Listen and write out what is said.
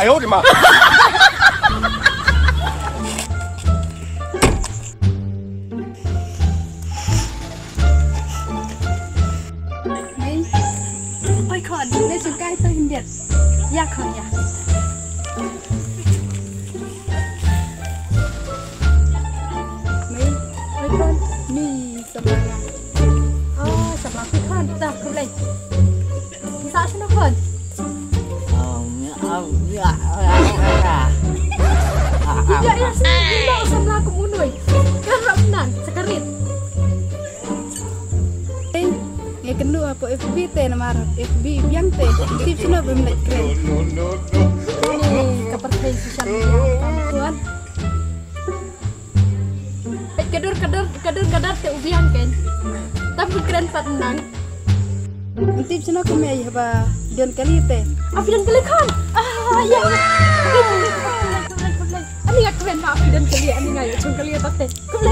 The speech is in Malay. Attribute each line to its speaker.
Speaker 1: 哎呦我的妈！
Speaker 2: Ôi còn đây xuống cái tôi hình điện ya không ya mấy ôi con mì sầm là sầm là cái con tập không lên sao cho nó còn dạ ya sầm là cũng muốn nuôi cái rộng nặng sekarit ya kenu apa FB teh nama FB yang teh tip sini belum keren ini kepercayaan sosial media tuan kedor teh ubian kan tapi keren tenang tip sini aku mai apa Dion kali teh Dion kali kan ya ini nggak keren pak Dion kali ini nggak cuma kali teh kali